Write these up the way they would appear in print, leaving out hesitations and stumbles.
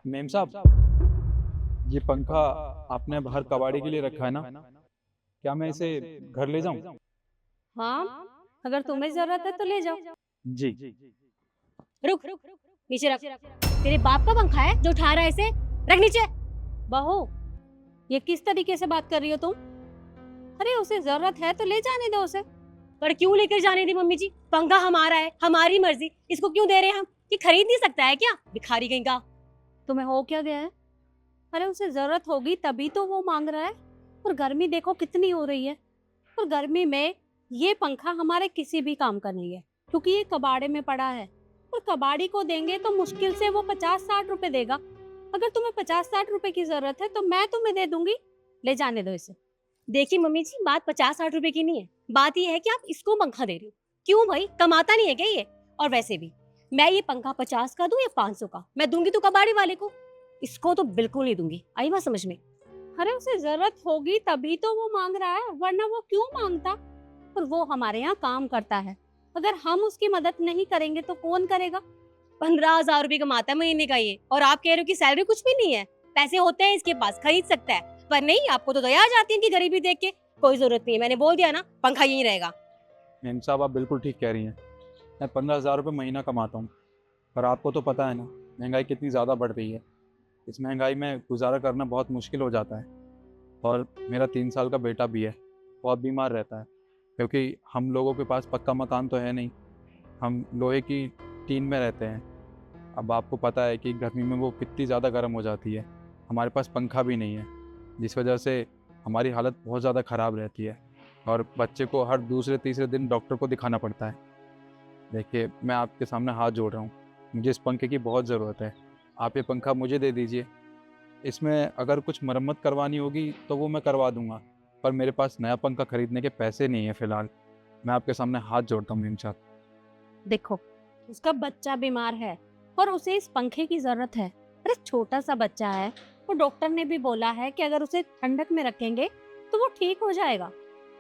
Ma'am साहब, ये पंखा आपने बाहर कबाड़ी के लिए रखा है ना? क्या मैं इसे घर ले जाऊं? हाँ, अगर तुम्हें जरूरत है तो ले जाओ। जी। रुक, नीचे रख। तेरे बाप का पंखा है जो उठा रहा है इसे? रख नीचे। बहू, ये किस तरीके से बात कर रही हो तुम? अरे उसे जरूरत है तो ले जाने दो उसे। पर क्यों लेकर जाने दी मम्मी जी? पंखा हमारा है, हमारी मर्जी, इसको क्यों दे रहे हैं हम? ये खरीद नहीं सकता है क्या? भिखारी कहीं का। तुम्हें हो क्या गया है? अरे उसे जरूरत होगी तभी तो वो मांग रहा है। और गर्मी देखो कितनी हो रही है। और गर्मी में ये पंखा हमारे किसी भी काम का नहीं है, क्योंकि ये कबाड़े में पड़ा है। और कबाड़ी को देंगे तो मुश्किल से वो 50-60 रुपए देगा। अगर तुम्हें 50-60 रुपए की जरूरत है तो मैं तुम्हें दे दूंगी। ले जाने दो इसे। देखिए मम्मी जी, बात 50-60 रुपए की नहीं है। बात ये है कि आप इसको पंखा दे रही हो। क्यों भाई, कमाता नहीं है क्या ये? और वैसे भी मैं ये पंखा 50 का दूं या 500 का, मैं दूंगी तो कबाड़ी वाले को। इसको तो बिल्कुल नहीं दूंगी। आई बात समझ में? अरे उसे जरूरत होगी तभी तो वो मांग रहा है, वरना वो क्यों मांगता? और वो हमारे यहाँ काम करता है। अगर हम उसकी मदद नहीं करेंगे तो कौन करेगा? 15,000 रुपए कमाता है महीने का ये, और आप कह रहे हो कि सैलरी कुछ भी नहीं है। पैसे होते हैं इसके पास, खरीद सकता है। पर नहीं, आपको तो दया आ जाती है इनकी गरीबी देख के। कोई जरूरत नहीं है, मैंने बोल दिया ना, पंखा यहीं रहेगा। मेम साहब, आप बिल्कुल ठीक कह रही हैं। मैं 15,000 रुपये महीना कमाता हूँ। पर आपको तो पता है ना, महंगाई कितनी ज़्यादा बढ़ रही है। इस महंगाई में गुजारा करना बहुत मुश्किल हो जाता है। और मेरा 3 साल का बेटा भी है, बहुत बीमार रहता है। क्योंकि हम लोगों के पास पक्का मकान तो है नहीं, हम लोहे की टीन में रहते हैं। अब आपको पता है कि गर्मी में वो कितनी ज़्यादा गर्म हो जाती है। हमारे पास पंखा भी नहीं है, जिस वजह से हमारी हालत बहुत ज़्यादा ख़राब रहती है। और बच्चे को हर दूसरे तीसरे दिन डॉक्टर को दिखाना पड़ता है। देखिए, मैं आपके सामने हाथ जोड़ रहा हूँ, मुझे इस पंखे की बहुत ज़रूरत है। आप ये पंखा मुझे दे दीजिए। इसमें अगर कुछ मरम्मत करवानी होगी तो वो मैं करवा दूँगा, पर मेरे पास नया पंखा खरीदने के पैसे नहीं हैं फ़िलहाल। मैं आपके सामने हाथ जोड़ता हूँ मेम साहब। देखो, उसका बच्चा बीमार है और उसे इस पंखे की जरूरत है। अरे छोटा सा बच्चा है, और डॉक्टर ने भी बोला है कि अगर उसे ठंडक में रखेंगे तो वो ठीक हो जाएगा।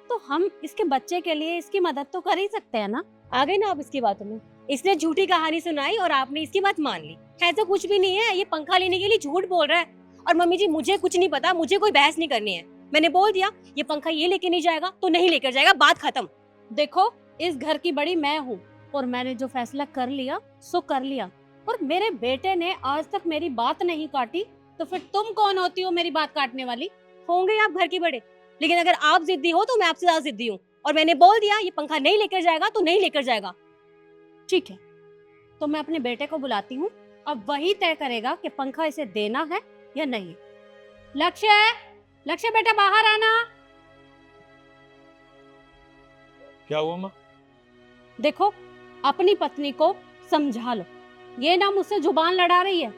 तो हम इसके बच्चे के लिए इसकी मदद तो कर ही सकते हैं ना। आ गए ना आप इसकी बातों में? इसने झूठी कहानी सुनाई और आपने इसकी बात मान ली। ऐसा कुछ भी नहीं है, ये पंखा लेने के लिए झूठ बोल रहा है। और मम्मी जी, मुझे कुछ नहीं पता, मुझे कोई बहस नहीं करनी है। मैंने बोल दिया, ये पंखा ये लेके नहीं जाएगा तो नहीं लेकर जाएगा, बात खत्म। देखो, इस घर की बड़ी मैं हूँ, और मैंने जो फैसला कर लिया सो कर लिया। और मेरे बेटे ने आज तक मेरी बात नहीं काटी, तो फिर तुम कौन होती हो मेरी बात काटने वाली? होंगे आप घर की बड़े, लेकिन अगर आप जिद्दी हो तो मैं आपसे ज्यादा जिद्दी हूँ। और मैंने बोल दिया, ये पंखा नहीं लेकर जाएगा तो नहीं लेकर जाएगा। ठीक है, तो मैं अपने बेटे को बुलाती हूँ। अब वही तय करेगा कि पंखा इसे देना है या नहीं। लक्ष्य, लक्ष्य बेटा बाहर आना। क्या हुआ माँ? देखो, अपनी पत्नी को समझा लो। ये ना मुझसे जुबान लड़ा रही है।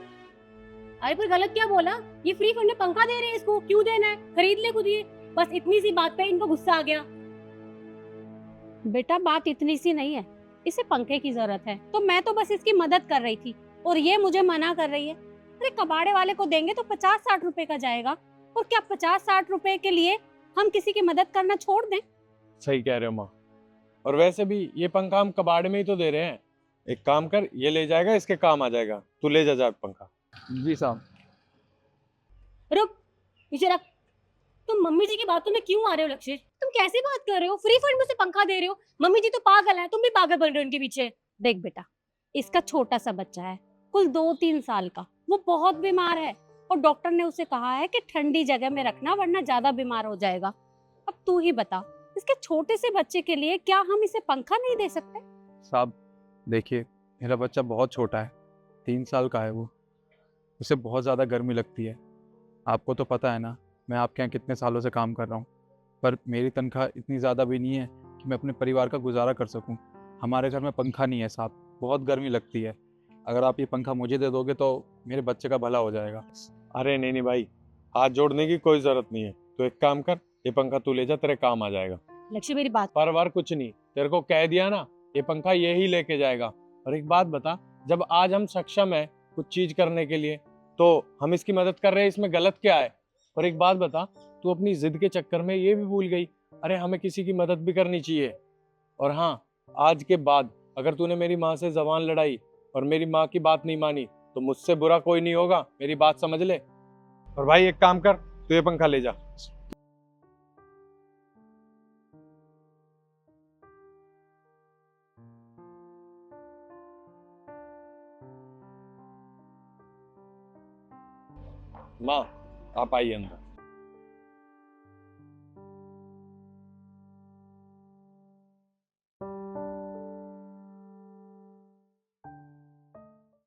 अरे पर गलत क्या बोला? ये फ्री फंड में पंखा दे रहे हैं, इसको क्यों देना है? खरीद ले खुद ये। बस इतनी सी बात पे इनको गुस्सा आ गया। बेटा बात इतनी सी नहीं है, इसे पंखे की जरूरत है तो मैं तो बस इसकी मदद कर रही थी, और ये मुझे मना कर रही है। अरे कबाड़े वाले को देंगे तो 50-60 रुपए का जाएगा। और क्या 50-60 रुपए के लिए हम किसी की मदद करना छोड़ दें? सही कह रहे हो माँ। और वैसे भी ये पंखा हम कबाड़ में ही तो दे रहे हैं। एक काम कर, ये ले जाएगा, इसके काम आ जाएगा। तू ले जा पंखा। जी साहब। रुक, नीचे रख। तुम मम्मी जी की बातों में क्यों आ रहे हो लक्ष्य? तुम कैसे बात कर रहे हो? फ्री फंड में से पंखा दे रहे हो? मम्मी जी तो पागल है, तुम भी पागल बन रहे हो उनके पीछे। देख बेटा, इसका छोटा सा बच्चा है, कुल 2-3 साल का। वो बहुत बीमार है, और डॉक्टर ने उसे कहा है कि ठंडी जगह में रखना, वरना ज्यादा बीमार हो जाएगा। अब तू ही बता, इसके छोटे से बच्चे के लिए क्या हम इसे पंखा नहीं दे सकते? साहब देखिए, मेरा बच्चा बहुत छोटा है, 3 साल का है वो। उसे बहुत ज़्यादा गर्मी लगती है। आपको तो पता है ना, मैं आपके यहाँ कितने सालों से काम कर रहा हूँ। पर मेरी तनख्वाह इतनी ज़्यादा भी नहीं है कि मैं अपने परिवार का गुजारा कर सकूँ। हमारे घर में पंखा नहीं है साहब, बहुत गर्मी लगती है। अगर आप ये पंखा मुझे दे दोगे तो मेरे बच्चे का भला हो जाएगा। अरे नहीं नहीं भाई, हाथ जोड़ने की कोई जरूरत नहीं है। तो एक काम कर, ये पंखा तू ले जा, तेरे काम आ जाएगा। लक्ष्य मेरी बात। पर वार कुछ नहीं, तेरे को कह दिया ना, ये पंखा ये ही लेके जाएगा। और एक बात बता, जब आज हम सक्षम है कुछ चीज करने के लिए, तो हम इसकी मदद कर रहे हैं, इसमें गलत क्या है? और एक बात बता, तू अपनी जिद के चक्कर में ये भी भूल गई, अरे हमें किसी की मदद भी करनी चाहिए। और हाँ, आज के बाद अगर तूने मेरी माँ से जबान लड़ाई और मेरी माँ की बात नहीं मानी, तो मुझसे बुरा कोई नहीं होगा, मेरी बात समझ ले। और भाई एक काम कर, तू ये पंखा ले जा। माँ, आप आइए अंदर।